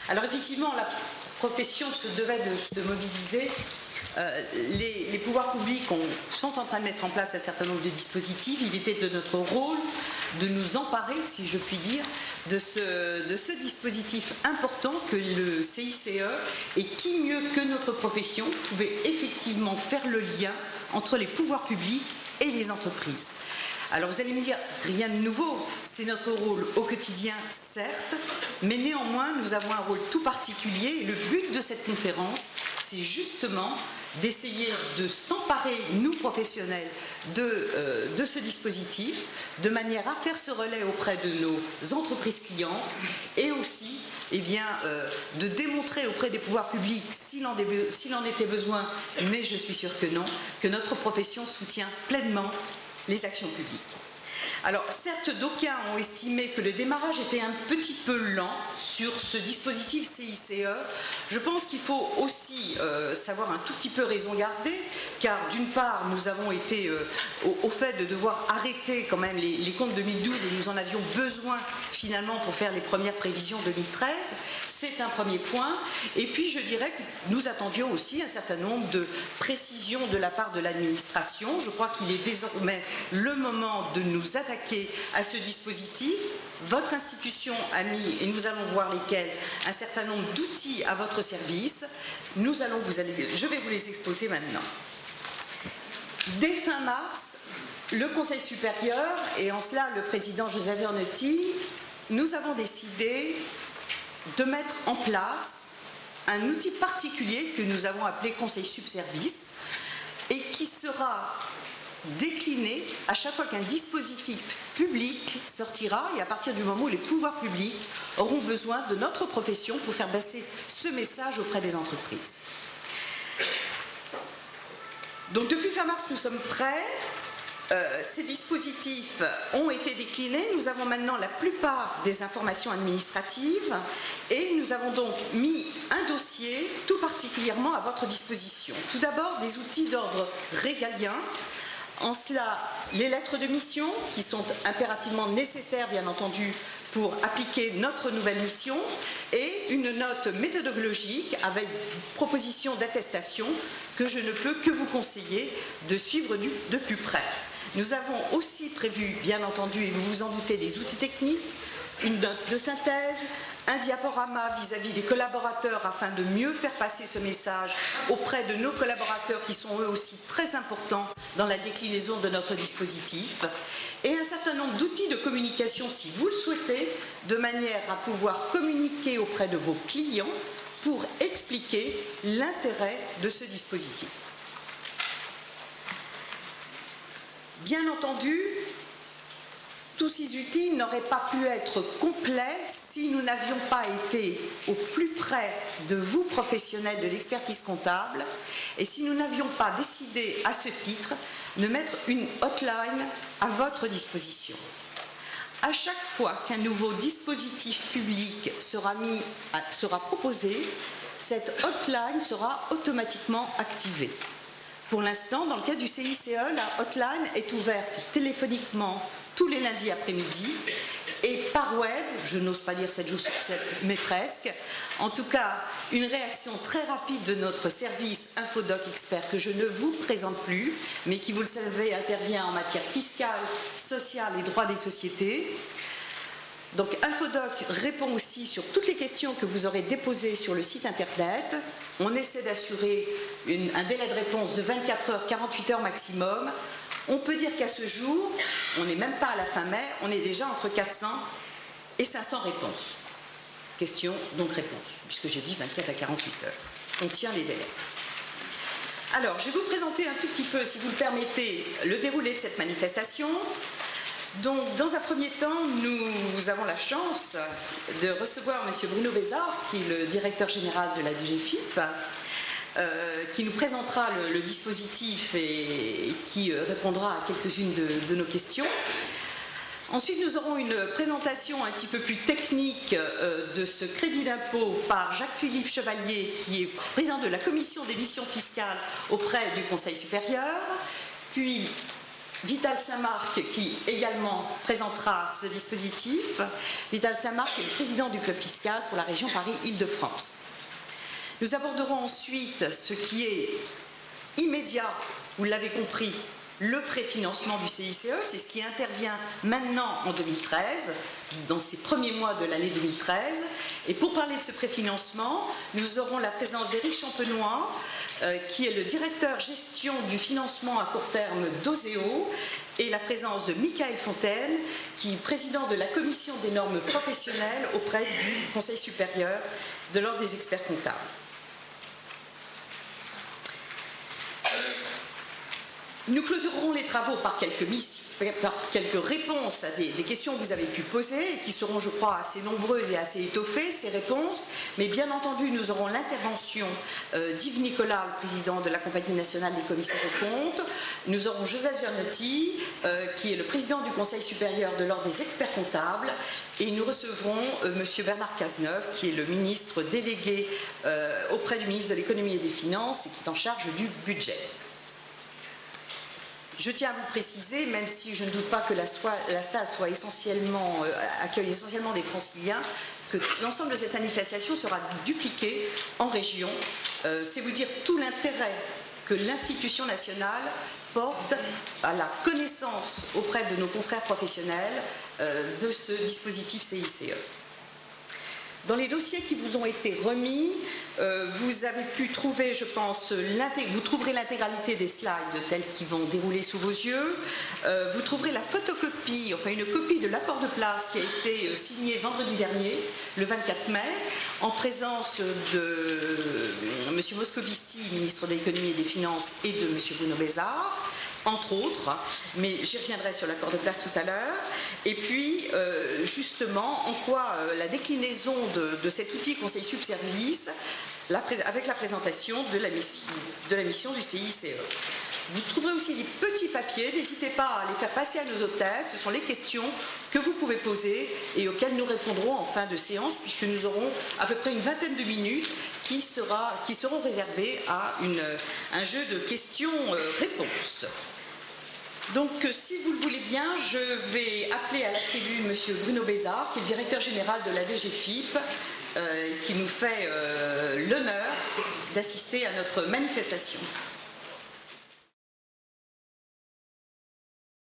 Alors effectivement, la profession se devait de se mobiliser. Les pouvoirs publics sont en train de mettre en place un certain nombre de dispositifs. Il était de notre rôle de nous emparer, si je puis dire, de ce dispositif important que le CICE, et qui mieux que notre profession pouvait effectivement faire le lien entre les pouvoirs publics et les entreprises. Alors vous allez me dire, rien de nouveau, c'est notre rôle au quotidien, certes, mais néanmoins nous avons un rôle tout particulier et le but de cette conférence, c'est justement d'essayer de s'emparer, nous professionnels, de ce dispositif, de manière à faire ce relais auprès de nos entreprises clientes et aussi de démontrer auprès des pouvoirs publics, s'il en était besoin, mais je suis sûre que non, que notre profession soutient pleinement les actions publiques. Alors certes, d'aucuns ont estimé que le démarrage était un petit peu lent sur ce dispositif CICE. Je pense qu'il faut aussi savoir un tout petit peu raison garder, car d'une part nous avons été au fait de devoir arrêter quand même les comptes 2012 et nous en avions besoin finalement pour faire les premières prévisions 2013. C'est un premier point. Et puis je dirais que nous attendions aussi un certain nombre de précisions de la part de l'administration. Je crois qu'il est désormais le moment de nous attaquer à ce dispositif. Votre institution a mis, et nous allons voir lesquels, un certain nombre d'outils à votre service. Je vais vous les exposer maintenant. Dès fin mars, le Conseil supérieur, et en cela le président Joseph Vernetti, nous avons décidé de mettre en place un outil particulier que nous avons appelé Conseil Subservice et qui sera décliné à chaque fois qu'un dispositif public sortira et à partir du moment où les pouvoirs publics auront besoin de notre profession pour faire passer ce message auprès des entreprises. Donc depuis fin mars, nous sommes prêts. Ces dispositifs ont été déclinés. Nous avons maintenant la plupart des informations administratives et nous avons donc mis un dossier tout particulièrement à votre disposition. Tout d'abord, des outils d'ordre régalien. En cela, les lettres de mission qui sont impérativement nécessaires, bien entendu, pour appliquer notre nouvelle mission et une note méthodologique avec proposition d'attestation que je ne peux que vous conseiller de suivre de plus près. Nous avons aussi prévu, bien entendu, et vous vous en doutez, des outils techniques, une note de synthèse, un diaporama vis-à-vis des collaborateurs afin de mieux faire passer ce message auprès de nos collaborateurs qui sont eux aussi très importants dans la déclinaison de notre dispositif et un certain nombre d'outils de communication si vous le souhaitez, de manière à pouvoir communiquer auprès de vos clients pour expliquer l'intérêt de ce dispositif. Bien entendu, tous ces outils n'auraient pas pu être complets si nous n'avions pas été au plus près de vous, professionnels de l'expertise comptable, et si nous n'avions pas décidé à ce titre de mettre une hotline à votre disposition. À chaque fois qu'un nouveau dispositif public sera proposé, cette hotline sera automatiquement activée. Pour l'instant, dans le cas du CICE, la hotline est ouverte téléphoniquement tous les lundis après-midi et par web, je n'ose pas dire 7 jours sur 7, mais presque. En tout cas, une réaction très rapide de notre service Infodoc Expert que je ne vous présente plus, mais qui, vous le savez, intervient en matière fiscale, sociale et droit des sociétés. Donc Infodoc répond aussi sur toutes les questions que vous aurez déposées sur le site internet. On essaie d'assurer un délai de réponse de 24 heures, 48 heures maximum. On peut dire qu'à ce jour, on n'est même pas à la fin mai, on est déjà entre 400 et 500 réponses. Questions, donc réponses, puisque j'ai dit 24 à 48 heures. On tient les délais. Alors, je vais vous présenter un tout petit peu, si vous le permettez, le déroulé de cette manifestation. Donc, dans un premier temps, nous avons la chance de recevoir M. Bruno Bézard, qui est le directeur général de la DGFiP, qui nous présentera le dispositif et qui répondra à quelques-unes de nos questions. Ensuite, nous aurons une présentation un petit peu plus technique de ce crédit d'impôt par Jacques-Philippe Chevalier, qui est président de la commission des missions fiscales auprès du Conseil supérieur. Puis, Vital Saint-Marc qui également présentera ce dispositif. Vital Saint-Marc est le président du club fiscal pour la région Paris-Île-de-France. Nous aborderons ensuite ce qui est immédiat, vous l'avez compris, le préfinancement du CICE, c'est ce qui intervient maintenant en 2013, dans ces premiers mois de l'année 2013. Et pour parler de ce préfinancement, nous aurons la présence d'Éric Champenois, qui est le directeur gestion du financement à court terme d'Oseo, et la présence de Michael Fontaine, qui est président de la commission des normes professionnelles auprès du Conseil supérieur de l'Ordre des experts comptables. Nous clôturerons les travaux par quelques réponses à des questions que vous avez pu poser et qui seront, je crois, assez nombreuses et assez étoffées, ces réponses. Mais bien entendu, nous aurons l'intervention d'Yves Nicolas, le président de la Compagnie nationale des commissaires aux comptes. Nous aurons Joseph Gianotti, qui est le président du Conseil supérieur de l'Ordre des experts comptables. Et nous recevrons M. Bernard Cazeneuve, qui est le ministre délégué auprès du ministre de l'économie et des finances et qui est en charge du budget. Je tiens à vous préciser, même si je ne doute pas que la salle soit accueille essentiellement des franciliens, que l'ensemble de cette manifestation sera dupliqué en région. C'est vous dire tout l'intérêt que l'institution nationale porte à la connaissance auprès de nos confrères professionnels de ce dispositif CICE. Dans les dossiers qui vous ont été remis, vous avez pu trouver, je pense, vous trouverez l'intégralité des slides tels qu'ils vont dérouler sous vos yeux. Vous trouverez la photocopie, enfin une copie de l'accord de place qui a été signé vendredi dernier, le 24 mai, en présence de M. Moscovici, ministre de l'économie et des finances, et de M. Bruno Bézard, entre autres, mais j'y reviendrai sur l'accord de place tout à l'heure. Et puis, justement, en quoi la déclinaison de cet outil Conseil Subservice, avec la présentation de la mission du CICE. Vous trouverez aussi des petits papiers, n'hésitez pas à les faire passer à nos hôtesses, ce sont les questions que vous pouvez poser et auxquelles nous répondrons en fin de séance, puisque nous aurons à peu près une vingtaine de minutes qui seront réservées à un jeu de questions-réponses. Donc, si vous le voulez bien, je vais appeler à la tribune M. Bruno Bézard, qui est le directeur général de la DGFiP, qui nous fait l'honneur d'assister à notre manifestation.